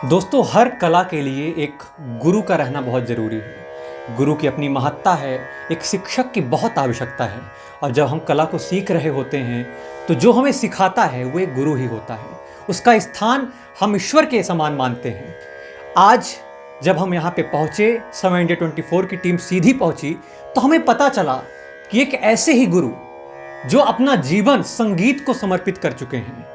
दोस्तों, हर कला के लिए एक गुरु का रहना बहुत ज़रूरी है। गुरु की अपनी महत्ता है, एक शिक्षक की बहुत आवश्यकता है। और जब हम कला को सीख रहे होते हैं तो जो हमें सिखाता है वो एक गुरु ही होता है। उसका स्थान हम ईश्वर के समान मानते हैं। आज जब हम यहाँ पे पहुँचे, समय इंडिया 24 की टीम सीधी पहुँची, तो हमें पता चला कि एक ऐसे ही गुरु जो अपना जीवन संगीत को समर्पित कर चुके हैं।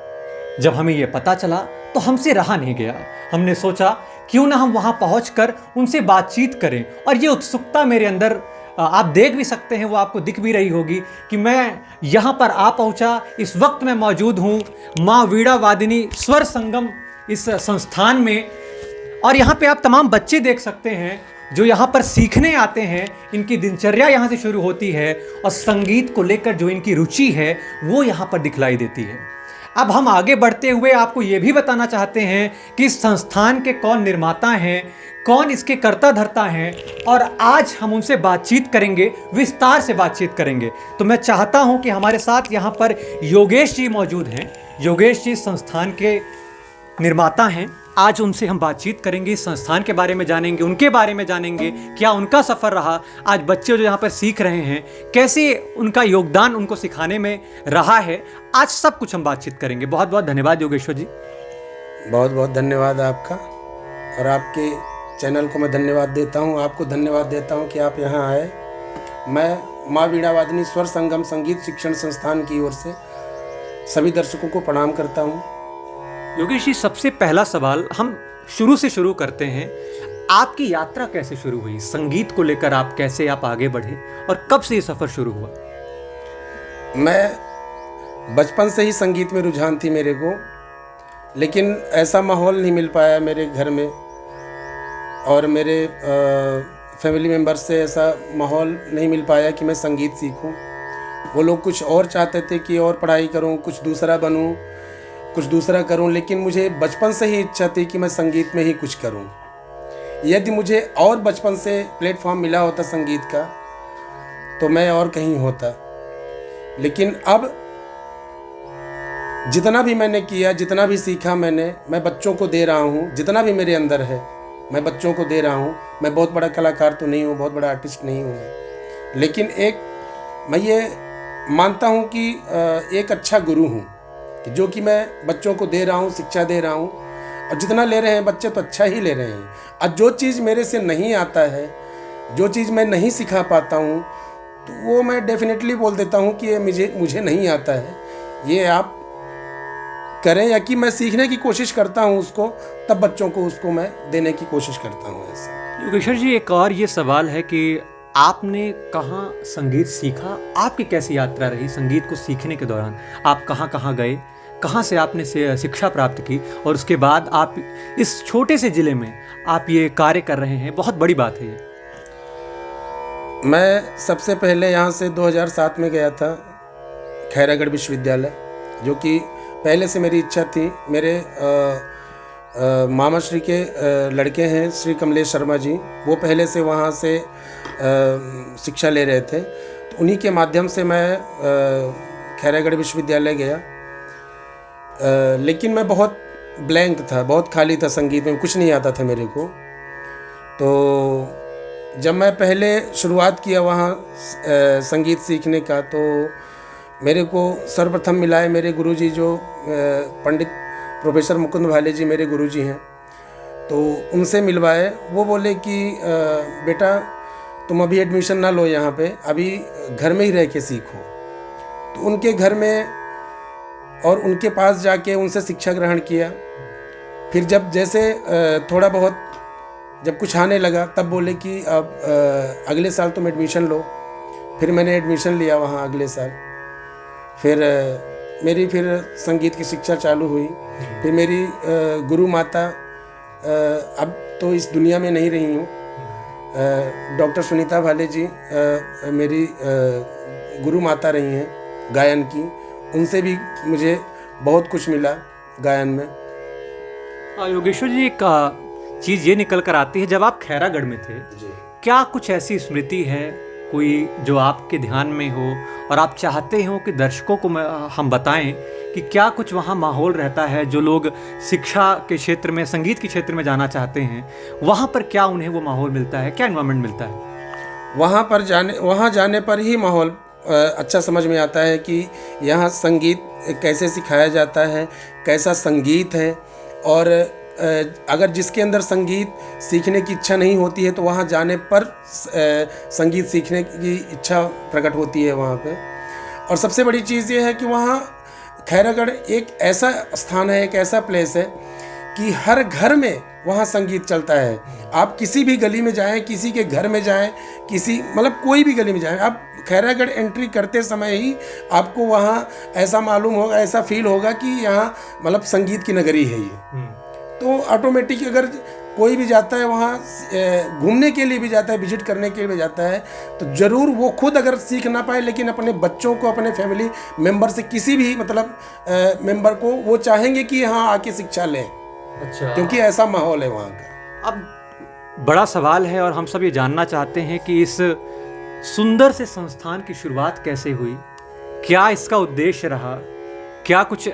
जब हमें यह पता चला तो हमसे रहा नहीं गया। हमने सोचा क्यों ना हम वहां पहुंचकर उनसे बातचीत करें। और ये उत्सुकता मेरे अंदर आप देख भी सकते हैं, वो आपको दिख भी रही होगी कि मैं यहां पर आ पहुंचा। इस वक्त मैं मौजूद हूं माँ वीणा वादिनी स्वर संगम इस संस्थान में। और यहाँ पे आप तमाम बच्चे देख सकते हैं जो यहाँ पर सीखने आते हैं। इनकी दिनचर्या यहाँ से शुरू होती है और संगीत को लेकर जो इनकी रुचि है वो यहाँ पर दिखलाई देती है। अब हम आगे बढ़ते हुए आपको ये भी बताना चाहते हैं कि इस संस्थान के कौन निर्माता हैं, कौन इसके कर्ता धर्ता हैं, और आज हम उनसे बातचीत करेंगे, विस्तार से बातचीत करेंगे। तो मैं चाहता हूं कि हमारे साथ यहाँ पर योगेश जी मौजूद हैं। योगेश जी संस्थान के निर्माता हैं। आज उनसे हम बातचीत करेंगे, इस संस्थान के बारे में जानेंगे, उनके बारे में जानेंगे, क्या उनका सफ़र रहा, आज बच्चे जो यहाँ पर सीख रहे हैं कैसे उनका योगदान उनको सिखाने में रहा है। आज सब कुछ हम बातचीत करेंगे। बहुत बहुत धन्यवाद योगेश्वर जी। बहुत बहुत धन्यवाद आपका, और आपके चैनल को मैं धन्यवाद देता हूँ। आपको धन्यवाद देता हूँ कि आप यहाँ आए। मैं माँ वीणा वादिनी स्वर संगम संगीत शिक्षण संस्थान की ओर से सभी दर्शकों को प्रणाम करता हूँ। योगेश जी, सबसे पहला सवाल हम शुरू से शुरू करते हैं। आपकी यात्रा कैसे शुरू हुई संगीत को लेकर? कैसे आप आगे बढ़े और कब से ये सफ़र शुरू हुआ? मैं बचपन से ही संगीत में रुझान थी मेरे को, लेकिन ऐसा माहौल नहीं मिल पाया मेरे घर में और मेरे फैमिली मेम्बर्स से ऐसा माहौल नहीं मिल पाया कि मैं संगीत सीखूं। वो लोग कुछ और चाहते थे कि और पढ़ाई करूं, कुछ दूसरा बनूं, कुछ दूसरा करूं, लेकिन मुझे बचपन से ही इच्छा थी कि मैं संगीत में ही कुछ करूं। यदि मुझे और बचपन से प्लेटफॉर्म मिला होता संगीत का तो मैं और कहीं होता। लेकिन अब जितना भी मैंने किया, जितना भी सीखा मैं बच्चों को दे रहा हूं। जितना भी मेरे अंदर है मैं बच्चों को दे रहा हूं। मैं बहुत बड़ा कलाकार तो नहीं हूं, बहुत बड़ा आर्टिस्ट नहीं हूं, लेकिन मैं ये मानता हूं कि एक अच्छा गुरु हूं, जो कि मैं बच्चों को दे रहा हूँ, शिक्षा दे रहा हूँ। और जितना ले रहे हैं बच्चे तो अच्छा ही ले रहे हैं। और जो चीज़ मेरे से नहीं आता है, जो चीज़ मैं नहीं सिखा पाता हूँ, तो वो मैं डेफिनेटली बोल देता हूँ कि ये मुझे नहीं आता है, ये आप करें। या कि मैं सीखने की कोशिश करता हूँ उसको, तब बच्चों को उसको मैं देने की कोशिश करता हूँ। ऐसा योगेश्वर जी, एक और ये सवाल है कि आपने कहाँ संगीत सीखा? आपकी कैसी यात्रा रही संगीत को सीखने के दौरान? आप कहाँ कहाँ गए, कहाँ से आपने शिक्षा प्राप्त की, और उसके बाद आप इस छोटे से ज़िले में आप ये कार्य कर रहे हैं, बहुत बड़ी बात है ये। मैं सबसे पहले यहाँ से 2007 में गया था खैरागढ़ विश्वविद्यालय, जो कि पहले से मेरी इच्छा थी। मेरे मामा श्री के लड़के हैं श्री कमलेश शर्मा जी, वो पहले से वहाँ से शिक्षा ले रहे थे, तो उन्हीं के माध्यम से मैं खैरागढ़ विश्वविद्यालय गया। लेकिन मैं बहुत ब्लैंक था, बहुत खाली था, संगीत में कुछ नहीं आता था मेरे को। तो जब मैं पहले शुरुआत किया वहाँ संगीत सीखने का, तो मेरे को सर्वप्रथम मिलाए मेरे गुरुजी, जो पंडित प्रोफेसर मुकुंद भाले जी मेरे गुरुजी हैं। तो उनसे मिलवाए। वो बोले कि बेटा तुम अभी एडमिशन ना लो यहाँ पे, अभी घर में ही रह के सीखो। तो उनके घर में और उनके पास जाके उनसे शिक्षा ग्रहण किया। फिर जब जैसे थोड़ा बहुत जब कुछ आने लगा, तब बोले कि अब अगले साल तुम एडमिशन लो। फिर मैंने एडमिशन लिया वहाँ अगले साल। फिर मेरी संगीत की शिक्षा चालू हुई। फिर मेरी गुरु माता अब तो इस दुनिया में नहीं रही हूँ, डॉक्टर सुनीता भाले जी मेरी गुरु माता रही हैं गायन की। उनसे भी मुझे बहुत कुछ मिला गायन में। योगेश्वर जी, एक चीज़ ये निकल कर आती है, जब आप खैरागढ़ में थे, क्या कुछ ऐसी स्मृति है कोई जो आपके ध्यान में हो और आप चाहते हो कि दर्शकों को हम बताएं कि क्या कुछ वहाँ माहौल रहता है, जो लोग शिक्षा के क्षेत्र में, संगीत के क्षेत्र में जाना चाहते हैं, वहाँ पर क्या उन्हें वो माहौल मिलता है, क्या इन्वायरमेंट मिलता है? वहाँ जाने पर ही माहौल अच्छा समझ में आता है कि यहाँ संगीत कैसे सिखाया जाता है, कैसा संगीत है। और अगर जिसके अंदर संगीत सीखने की इच्छा नहीं होती है तो वहाँ जाने पर संगीत सीखने की इच्छा प्रकट होती है वहाँ पे। और सबसे बड़ी चीज़ ये है कि वहाँ खैरागढ़ एक ऐसा स्थान है, एक ऐसा प्लेस है कि हर घर में वहाँ संगीत चलता है। आप किसी भी गली में जाएं, किसी के घर में जाएं, किसी मतलब कोई भी गली में जाएं, आप खैरागढ़ एंट्री करते समय ही आपको वहाँ ऐसा मालूम होगा, ऐसा फील होगा कि यहाँ मतलब संगीत की नगरी है ये। तो ऑटोमेटिक अगर कोई भी जाता है वहाँ घूमने के लिए भी जाता है, विजिट करने के लिए भी जाता है, तो ज़रूर वो खुद अगर सीख ना पाए लेकिन अपने बच्चों को, अपने फैमिली मेंबर से किसी भी मतलब मेंबर को वो चाहेंगे कि यहाँ आके शिक्षा लें। अच्छा, क्योंकि ऐसा माहौल है वहाँ का। अब बड़ा सवाल है और हम सब ये जानना चाहते हैं कि इस सुंदर से संस्थान की शुरुआत कैसे हुई, क्या इसका उद्देश्य रहा, क्या कुछ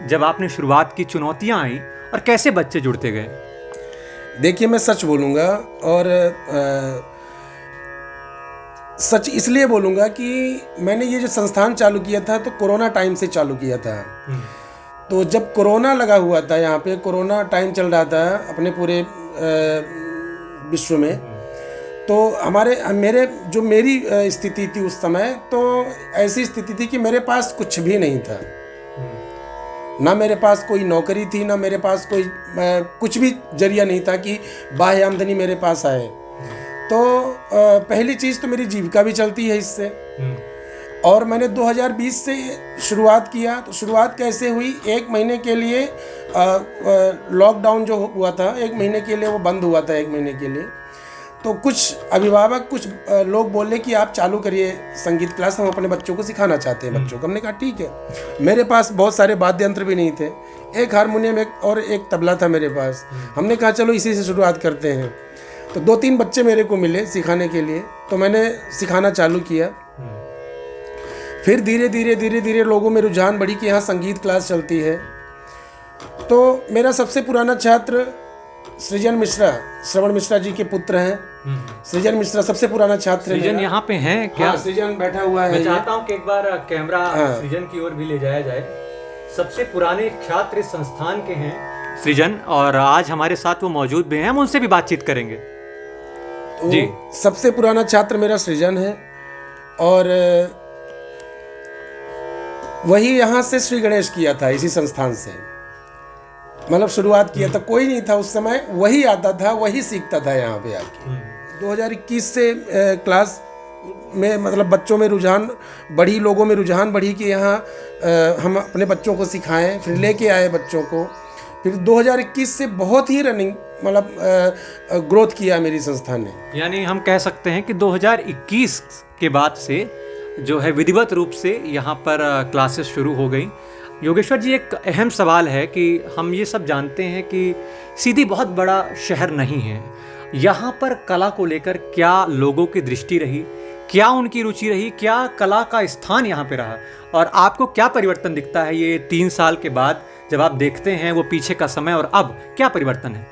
जब आपने शुरुआत की चुनौतियाँ आई और कैसे बच्चे जुड़ते गए? देखिए, मैं सच बोलूँगा और सच इसलिए बोलूँगा कि मैंने ये जो संस्थान चालू किया था तो कोरोना टाइम से चालू किया था। तो जब कोरोना लगा हुआ था, यहाँ पे कोरोना टाइम चल रहा था अपने पूरे विश्व में, तो मेरी स्थिति थी उस समय, तो ऐसी स्थिति थी कि मेरे पास कुछ भी नहीं था। ना मेरे पास कोई नौकरी थी, ना मेरे पास कोई कुछ भी जरिया नहीं था कि बाह्य आमदनी मेरे पास आए। तो पहली चीज़ तो मेरी जीविका भी चलती है इससे। और मैंने 2020 से शुरुआत किया। तो शुरुआत कैसे हुई, 1 महीने के लिए लॉकडाउन जो हुआ था, 1 महीने के लिए वो बंद हुआ था, 1 महीने के लिए। तो कुछ अभिभावक, कुछ लोग बोले कि आप चालू करिए संगीत क्लास, हम अपने बच्चों को सिखाना चाहते हैं बच्चों को। हमने कहा ठीक है। मेरे पास बहुत सारे वाद्य यंत्र भी नहीं थे, एक हारमोनियम और एक तबला था मेरे पास। हमने कहा चलो इसी से शुरुआत करते हैं। तो 2-3 बच्चे मेरे को मिले सिखाने के लिए, तो मैंने सिखाना चालू किया। फिर धीरे धीरे लोगों में रुझान बढ़ी कि यहाँ संगीत क्लास चलती है। तो मेरा सबसे पुराना छात्र सृजन मिश्रा, श्रवण मिश्रा जी के पुत्र हैं। सृजन मिश्रा सबसे पुराना छात्र है। सृजन यहाँ पे हैं क्या? हाँ, सृजन बैठा हुआ है। मैं चाहता हूँ कि एक बार कैमरा सृजन की ओर भी ले जाया जाए। सबसे पुराने छात्र इस संस्थान के हैं सृजन, और आज हमारे साथ वो मौजूद भी हैं, हम उनसे भी बातचीत करेंगे। तो जी, सबसे पुराना छात्र मेरा सृजन है और वही यहाँ से श्री गणेश किया था, इसी संस्थान से मतलब शुरुआत किया था। कोई नहीं था उस समय, वही आता था, वही सीखता था यहाँ पे आके। 2021 से क्लास में मतलब बच्चों में रुझान बढ़ी, लोगों में रुझान बढ़ी कि यहाँ हम अपने बच्चों को सिखाएं। फिर लेके आए बच्चों को। फिर 2021 से बहुत ही रनिंग मतलब ग्रोथ किया मेरी संस्था ने। यानी हम कह सकते हैं कि 2021 के बाद से जो है विधिवत रूप से यहाँ पर क्लासेस शुरू हो गई। योगेश्वर जी, एक अहम सवाल है कि हम ये सब जानते हैं कि सीधी बहुत बड़ा शहर नहीं है, यहाँ पर कला को लेकर क्या लोगों की दृष्टि रही, क्या उनकी रुचि रही, क्या कला का स्थान यहाँ पे रहा, और आपको क्या परिवर्तन दिखता है ये 3 साल के बाद जब आप देखते हैं वो पीछे का समय और अब क्या परिवर्तन है?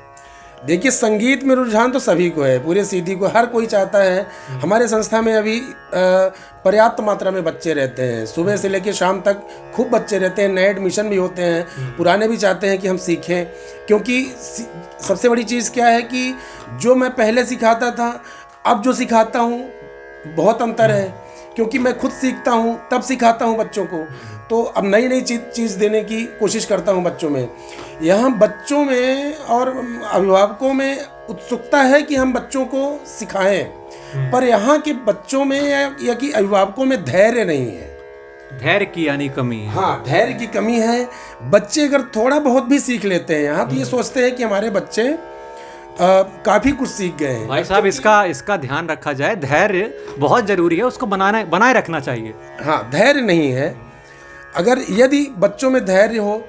देखिए, संगीत में रुझान तो सभी को है, पूरे सीधी को, हर कोई चाहता है। हमारे संस्था में अभी पर्याप्त मात्रा में बच्चे रहते हैं, सुबह से लेकर शाम तक खूब बच्चे रहते हैं, नए एडमिशन भी होते हैं, पुराने भी चाहते हैं कि हम सीखें। क्योंकि सबसे बड़ी चीज़ क्या है कि जो मैं पहले सिखाता था, अब जो सिखाता हूँ बहुत अंतर है। क्योंकि मैं खुद सीखता हूँ तब सिखाता हूँ बच्चों को, तो अब नई नई चीज़ देने की कोशिश करता हूँ बच्चों में। यहाँ बच्चों में और अभिभावकों में उत्सुकता है कि हम बच्चों को सिखाएं, पर यहाँ के बच्चों में या कि अभिभावकों में धैर्य नहीं है। धैर्य की यानी कमी है। हाँ, धैर्य की कमी है। बच्चे अगर थोड़ा बहुत भी सीख लेते हैं यहाँ, तो ये सोचते हैं कि हमारे बच्चे काफ़ी कुछ सीख गए हैं। भाई साहब, इसका ध्यान रखा जाए, धैर्य बहुत ज़रूरी है, उसको बनाए रखना चाहिए। हाँ, धैर्य नहीं है। अगर यदि बच्चों में धैर्य हो,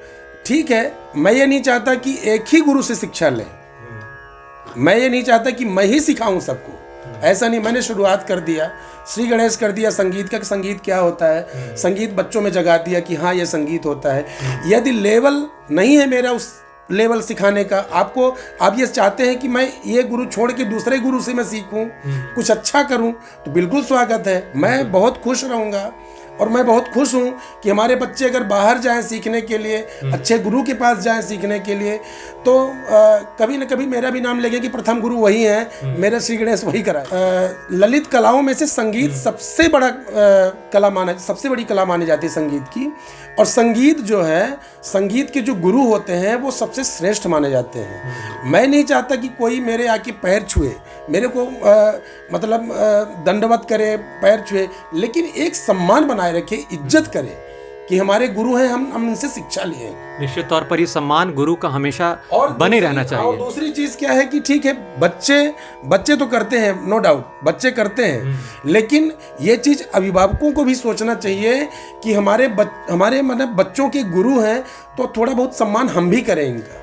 ठीक है, मैं ये नहीं चाहता कि एक ही गुरु से शिक्षा लें, मैं ये नहीं चाहता कि मैं ही सिखाऊं सबको, ऐसा नहीं मैंने शुरुआत कर दिया, श्री गणेश कर दिया संगीत का, कि संगीत क्या होता है, संगीत बच्चों में जगा दिया कि हाँ ये संगीत होता है। यदि लेवल नहीं है मेरा उस लेवल सिखाने का, आप ये चाहते हैं कि मैं ये गुरु छोड़ के दूसरे गुरु से मैं सीखूं, कुछ अच्छा करूं, तो बिल्कुल स्वागत है। मैं बहुत खुश रहूँगा और मैं बहुत खुश हूँ कि हमारे बच्चे अगर बाहर जाएं सीखने के लिए, अच्छे गुरु के पास जाएं सीखने के लिए, तो कभी न कभी मेरा भी नाम लेंगे कि प्रथम गुरु वही हैं, मेरे श्री गणेश वही करा। ललित कलाओं में से संगीत सबसे बड़ी कला मानी जाती है संगीत की। और संगीत जो है, संगीत के जो गुरु होते हैं वो सबसे श्रेष्ठ माने जाते हैं। मैं नहीं चाहता कि कोई मेरे आके पैर छुए, मेरे को दंडवत करे, पैर छुए, लेकिन एक सम्मान बनाए रखे, इज्जत करे कि हमारे गुरु हैं, हम इनसे शिक्षा लिए। निश्चित तौर पर ये सम्मान गुरु का हमेशा बने रहना चाहिए। और दूसरी चीज क्या है कि ठीक है, बच्चे तो करते हैं, नो डाउट बच्चे करते हैं, लेकिन ये चीज अभिभावकों को भी सोचना चाहिए कि हमारे मतलब बच्चों के गुरु हैं, तो थोड़ा बहुत सम्मान हम भी करें इनका।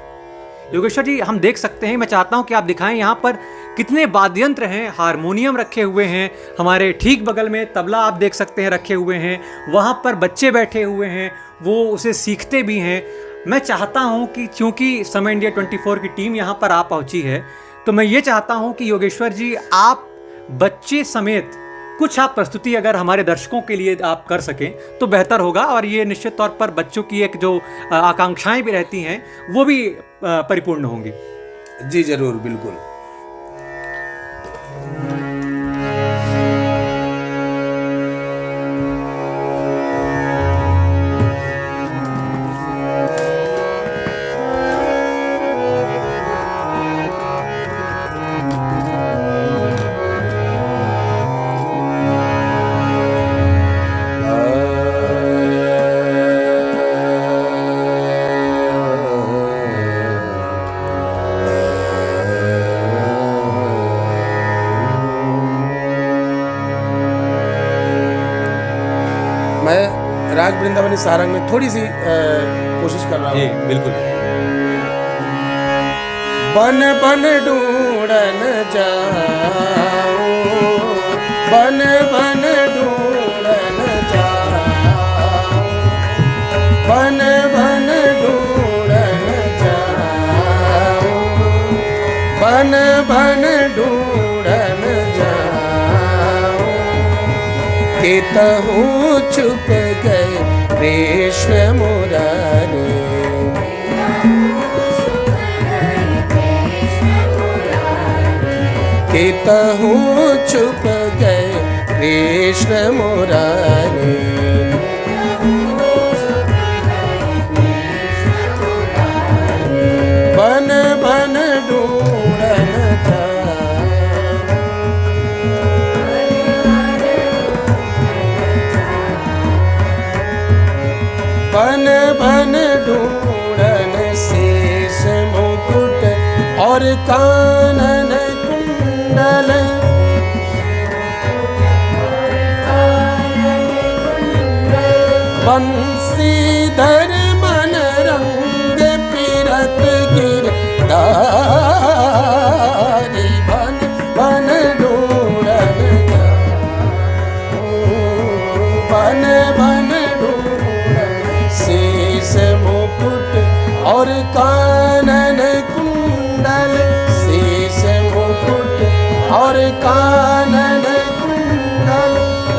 योगेश्वर जी, हम देख सकते हैं, मैं चाहता हूं कि आप दिखाएं यहाँ पर कितने वाद्य यंत्र हैं, हारमोनियम रखे हुए हैं, हमारे ठीक बगल में तबला आप देख सकते हैं रखे हुए हैं, वहाँ पर बच्चे बैठे हुए हैं, वो उसे सीखते भी हैं। मैं चाहता हूं कि चूँकि समय इंडिया 24 की टीम यहाँ पर आ पहुँची है, तो मैं ये चाहता हूँ कि योगेश्वर जी आप बच्चे समेत कुछ आप प्रस्तुति अगर हमारे दर्शकों के लिए आप कर सकें तो बेहतर होगा, और ये निश्चित तौर पर बच्चों की एक जो आकांक्षाएं भी रहती हैं वो भी परिपूर्ण होंगी। जी जरूर, बिल्कुल। मैं राग वृंदावनी सारंग में थोड़ी सी कोशिश कर रहा हूँ। बिल्कुल। बन बन ढूंढन जाऊं, बन बन ढूंढन जाऊं, बन बन ढूंढन जाऊं, बन बन ढूंढन जाऊं, केतहूँ छुप गए कृष्ण मुरारी, केतहूँ छुप गए कृष्ण मुरारी, बन बन ढूंढन बन बन ढूंढन शेष मुकुट और कानन कुंडल, बंसीधर मन रंग पिरत गिरधारी, बन बन ढूंढन बन बन शेष मुकुट और कानन कुंडल, शेष मुकुट और कानन कुंडल,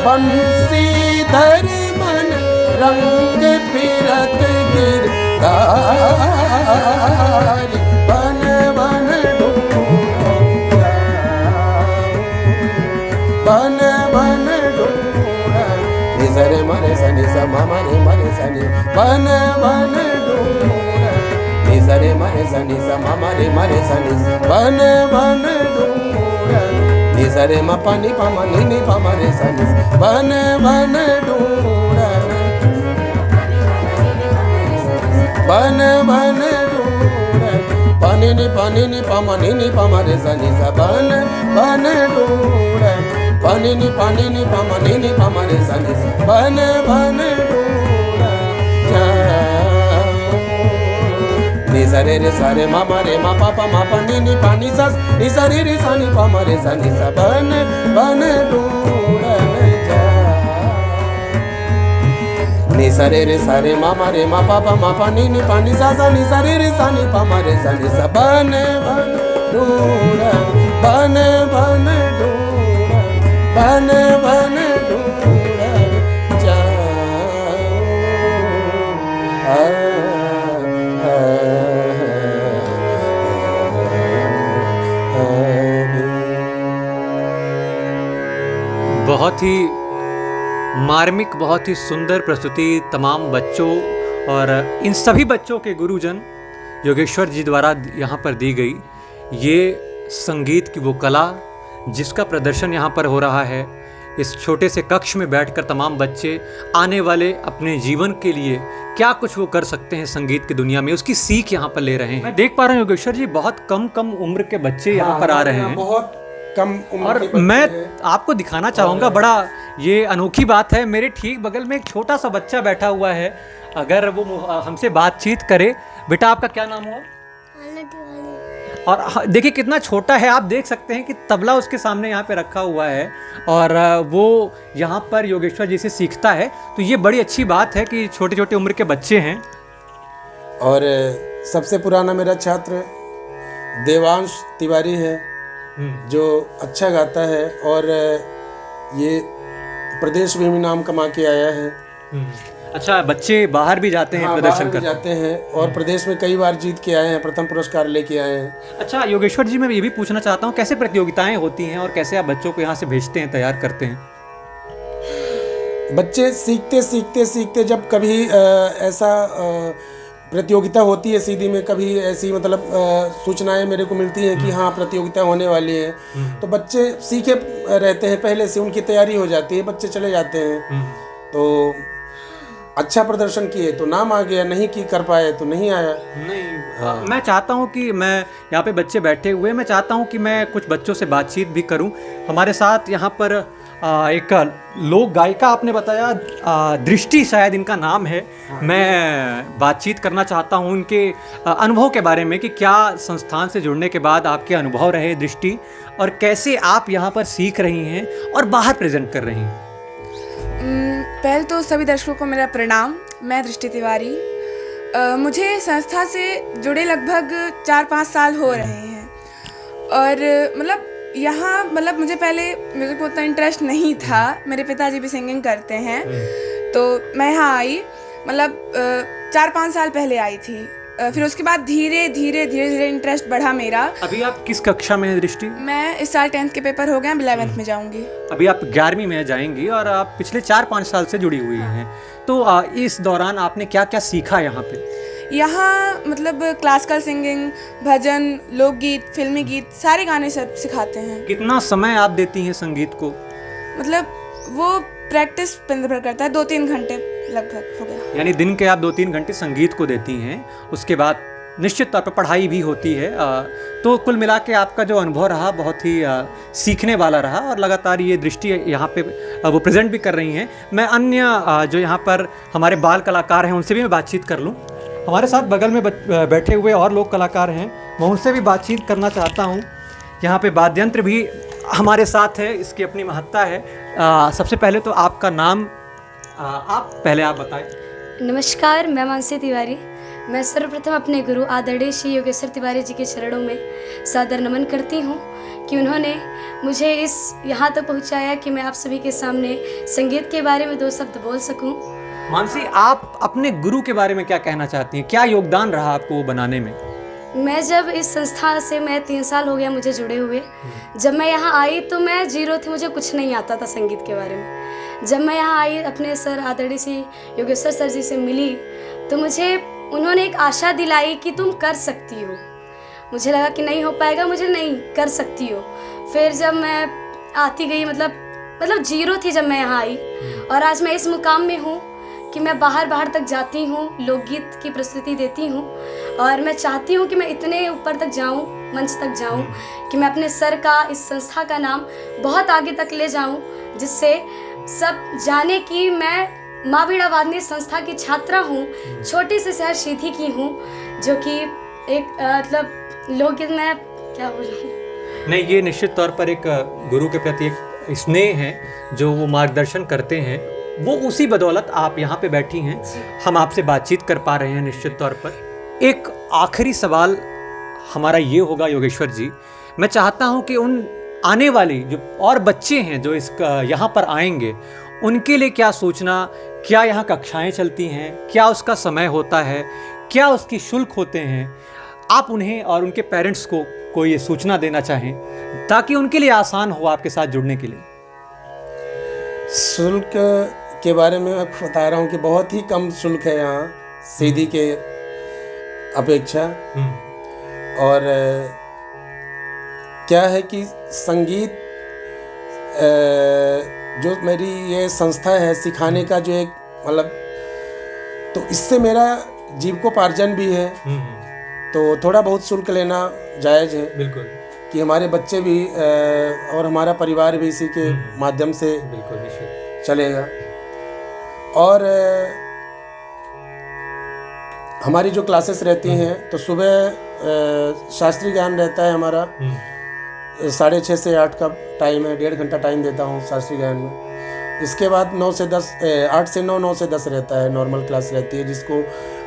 बंसीधर मन रंग फिरत गिरधारी, बन बन बन बन निसरे मरे सनि समा मरे मरे सनि, बन बन निसरे मरे सनि समा मरे मरे सनि, बन बन निसरे म पनि पम नि पम रे सनि, बन बन बन बन पनि नि पम पम रे सनि, बन बन पनि नि पम पम रे सनि, बन बन नि सा रे रे मा पा नी नी पा नी सा रे रे सा नी पा मा रे सा नी सा बन बन ढूंढन जा नि सा रे मा पा नी नी पा नी सा नी सा रे सा नी पा मा रे सा नी सा बन बन ढूंढन बन बन ढूंढन बन बन ढूंढन बहुत ही मार्मिक, बहुत ही सुंदर प्रस्तुति तमाम बच्चों और इन सभी बच्चों के गुरुजन योगेश्वर जी द्वारा यहाँ पर दी गई। ये संगीत की वो कला जिसका प्रदर्शन यहाँ पर हो रहा है, इस छोटे से कक्ष में बैठकर तमाम बच्चे आने वाले अपने जीवन के लिए क्या कुछ वो कर सकते हैं संगीत की दुनिया में, उसकी सीख यहाँ पर ले रहे हैं। मैं देख पा रहा हूँ योगेश्वर जी, बहुत कम उम्र के बच्चे यहाँ पर आ रहे हैं, बहुत कम उम्र और के बच्चे मैं हैं। आपको दिखाना चाहूँगा, बड़ा ये अनोखी बात है। मेरे ठीक बगल में एक छोटा सा बच्चा बैठा हुआ है, अगर वो हमसे बातचीत करे। बेटा आपका क्या नाम हुआ? और देखिए कितना छोटा है, आप देख सकते हैं कि तबला उसके सामने यहाँ पे रखा हुआ है और वो यहाँ पर योगेश्वर जी से सीखता है। तो ये बड़ी अच्छी बात है कि छोटे छोटे उम्र के बच्चे हैं। और सबसे पुराना मेरा छात्र देवांश तिवारी है, जो अच्छा गाता है और ये प्रदेश में भी नाम कमा के आया है। अच्छा, बच्चे बाहर भी जाते हैं, प्रदर्शन बाहर भी करते जाते हैं और प्रदेश में कई बार जीत के आए हैं, प्रथम पुरस्कार लेके आए हैं। अच्छा योगेश्वर जी, मैं ये भी पूछना चाहता हूँ, कैसे प्रतियोगिताएं होती हैं और कैसे आप बच्चों को यहाँ से भेजते हैं, तैयार करते हैं? बच्चे सीखते जब कभी ऐसा प्रतियोगिता होती है सीधी में, कभी ऐसी मतलब सूचनाएं मेरे को मिलती हैं कि हाँ प्रतियोगिता होने वाली है, तो बच्चे सीखे रहते हैं, पहले से उनकी तैयारी हो जाती है, बच्चे चले जाते हैं। तो अच्छा प्रदर्शन किए तो नाम आ गया, नहीं की कर पाए तो नहीं आया। नहीं, मैं चाहता हूँ कि मैं यहाँ पे बच्चे बैठे हुए, मैं चाहता हूँ कि मैं कुछ बच्चों से बातचीत भी करूँ। हमारे साथ यहाँ पर एक लोक गायिका आपने बताया, दृष्टि शायद इनका नाम है। मैं बातचीत करना चाहता हूँ उनके अनुभव के बारे में कि क्या संस्थान से जुड़ने के बाद आपके अनुभव रहे दृष्टि, और कैसे आप यहाँ पर सीख रही हैं और बाहर प्रेजेंट कर रही हैं। पहले तो सभी दर्शकों को मेरा प्रणाम। मैं दृष्टि तिवारी, मुझे संस्था से जुड़े लगभग 4-5 साल हो रहे हैं और मतलब यहाँ मतलब मुझे पहले म्यूज़िक में उतना इंटरेस्ट नहीं था। मेरे पिताजी भी सिंगिंग करते हैं, तो मैं यहाँ आई, मतलब 4-5 साल पहले आई थी। फिर उसके बाद धीरे धीरे इंटरेस्ट बढ़ा मेरा। अभी आप किस कक्षा में हैं दृष्टि? मैं इस साल 10th के पेपर हो गए, 11th में जाऊंगी। अभी आप 11वीं में जाएंगी और आप पिछले 4-5 साल से जुड़ी हुई हैं। तो इस दौरान आपने क्या क्या सीखा यहाँ पे? यहाँ मतलब क्लासिकल सिंगिंग, भजन, लोकगीत, फिल्मी गीत, सारे गाने सब सिखाते हैं। कितना समय आप देती हैं संगीत को? मतलब वो प्रैक्टिस पर निर्भर करता है, 2-3 घंटे लगभग हो गया। यानी दिन के आप 2-3 घंटे संगीत को देती हैं, उसके बाद निश्चित तौर पर पढ़ाई भी होती है। तो कुल मिला के आपका जो अनुभव रहा बहुत ही सीखने वाला रहा और लगातार ये दृष्टि यहाँ पे वो प्रेजेंट भी कर रही हैं। मैं अन्य जो यहाँ पर हमारे बाल कलाकार हैं उनसे भी मैं बातचीत कर लूँ। हमारे साथ बगल में बैठे हुए और लोग कलाकार हैं, मैं उनसे भी बातचीत करना चाहता हूँ। यहाँ पे वाद्ययंत्र भी हमारे साथ है, इसकी अपनी महत्ता है। सबसे पहले तो आपका नाम आप बताएं। नमस्कार, मैं मानसी तिवारी। मैं सर्वप्रथम अपने गुरु आदरणीय श्री योगेश्वर तिवारी जी के चरणों में सादर नमन करती हूँ कि उन्होंने मुझे इस यहाँ तक पहुँचाया कि मैं आप सभी के सामने संगीत के बारे में 2 शब्द बोल सकूँ। मानसी, आप अपने गुरु के बारे में क्या कहना चाहती हैं? क्या योगदान रहा आपको वो बनाने में? मैं जब इस संस्था से, मैं 3 साल हो गया मुझे जुड़े हुए। जब मैं यहाँ आई तो मैं जीरो थी, मुझे कुछ नहीं आता था संगीत के बारे में। जब मैं यहाँ आई, अपने सर आदरणीय श्री योगेश्वर सर जी से मिली, तो मुझे उन्होंने एक आशा दिलाई कि तुम कर सकती हो। मुझे लगा कि नहीं हो पाएगा, मुझे नहीं कर सकती हो। फिर जब मैं आती गई, मतलब जीरो थी जब मैं यहाँ आई, और आज मैं इस मुकाम में हूँ कि मैं बाहर तक जाती हूँ, लोकगीत की प्रस्तुति देती हूँ, और मैं चाहती हूँ कि मैं इतने ऊपर तक जाऊँ, मंच तक जाऊँ कि मैं अपने सर का, इस संस्था का नाम बहुत आगे तक ले जाऊँ, जिससे सब जाने कि मैं माँ वीणा वादनी संस्था की छात्रा हूँ, छोटी से शहर सीधी की हूँ, जो कि एक मतलब लोग मैं क्या बोलूँ। नहीं, ये निश्चित तौर पर एक गुरु के प्रति एक स्नेह है जो वो मार्गदर्शन करते हैं, वो उसी बदौलत आप यहाँ पे बैठी हैं, हम आपसे बातचीत कर पा रहे हैं निश्चित तौर पर। एक आखिरी सवाल हमारा ये होगा योगेश्वर जी, मैं चाहता हूँ कि उन आने वाली जो और बच्चे हैं जो इस यहाँ पर आएंगे, उनके लिए क्या सोचना, क्या यहाँ कक्षाएं चलती हैं, क्या उसका समय होता है, क्या उसकी शुल्क होते हैं, आप उन्हें और उनके पेरेंट्स को कोई ये सूचना देना चाहें ताकि उनके लिए आसान हो आपके साथ जुड़ने के लिए। शुल्क के बारे में मैं बता रहा हूँ कि बहुत ही कम शुल्क है यहाँ सीधी के अपेक्षा। और क्या है कि संगीत जो मेरी ये संस्था है सिखाने का जो एक मतलब, तो इससे मेरा जीविकोपार्जन भी है, तो थोड़ा बहुत शुल्क लेना जायज़ है। बिल्कुल, कि हमारे बच्चे भी और हमारा परिवार भी इसी के माध्यम से बिल्कुल निश्चित चलेगा। और हमारी जो क्लासेस रहती हैं तो सुबह शास्त्रीय ज्ञान रहता है हमारा 6:30 से 8 का टाइम है, 1.5 घंटा टाइम देता हूँ शास्त्रीय ज्ञान में। इसके बाद 8 से 9, 9 से 10 रहता है, नॉर्मल क्लास रहती है, जिसको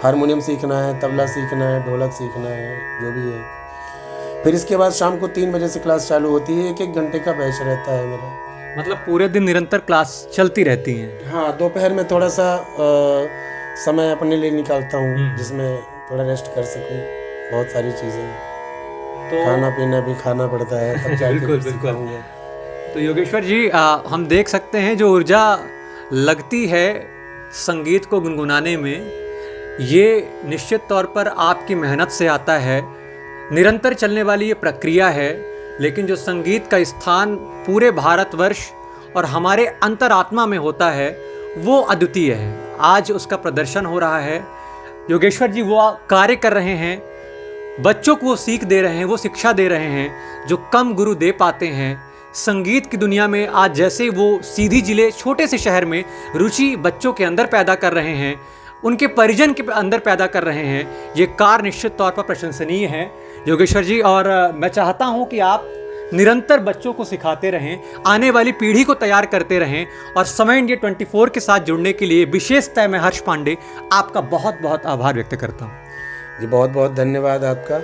हारमोनियम सीखना है, तबला सीखना है, ढोलक सीखना है, जो भी है। फिर इसके बाद शाम को 3 बजे से क्लास चालू होती है, 1-1 घंटे का बैच रहता है मेरा। मतलब पूरे दिन निरंतर क्लास चलती रहती हैं? हाँ, दोपहर में थोड़ा सा समय अपने लिए निकालता हूँ जिसमें थोड़ा रेस्ट कर सकूँ। बहुत सारी चीज़ें, तो खाना पीना भी खाना पड़ता है, तब जाके बिल्कुल, कुछ बिल्कुल। सीखूंगा। तो योगेश्वर जी, हम देख सकते हैं जो ऊर्जा लगती है संगीत को गुनगुनाने में, ये निश्चित तौर पर आपकी मेहनत से आता है, निरंतर चलने वाली ये प्रक्रिया है। लेकिन जो संगीत का स्थान पूरे भारतवर्ष और हमारे अंतरात्मा में होता है वो अद्वितीय है। आज उसका प्रदर्शन हो रहा है। योगेश्वर जी वो कार्य कर रहे हैं, बच्चों को वो सीख दे रहे हैं, वो शिक्षा दे रहे हैं जो कम गुरु दे पाते हैं। संगीत की दुनिया में आज जैसे वो सीधी जिले छोटे से शहर में रुचि बच्चों के अंदर पैदा कर रहे हैं, उनके परिजन के अंदर पैदा कर रहे हैं, ये कार्य निश्चित तौर पर प्रशंसनीय है योगेश्वर जी। और मैं चाहता हूं कि आप निरंतर बच्चों को सिखाते रहें, आने वाली पीढ़ी को तैयार करते रहें। और समय इंडिया 24 के साथ जुड़ने के लिए विशेषतः मैं हर्ष पांडे आपका बहुत बहुत आभार व्यक्त करता हूँ। जी, बहुत बहुत धन्यवाद आपका।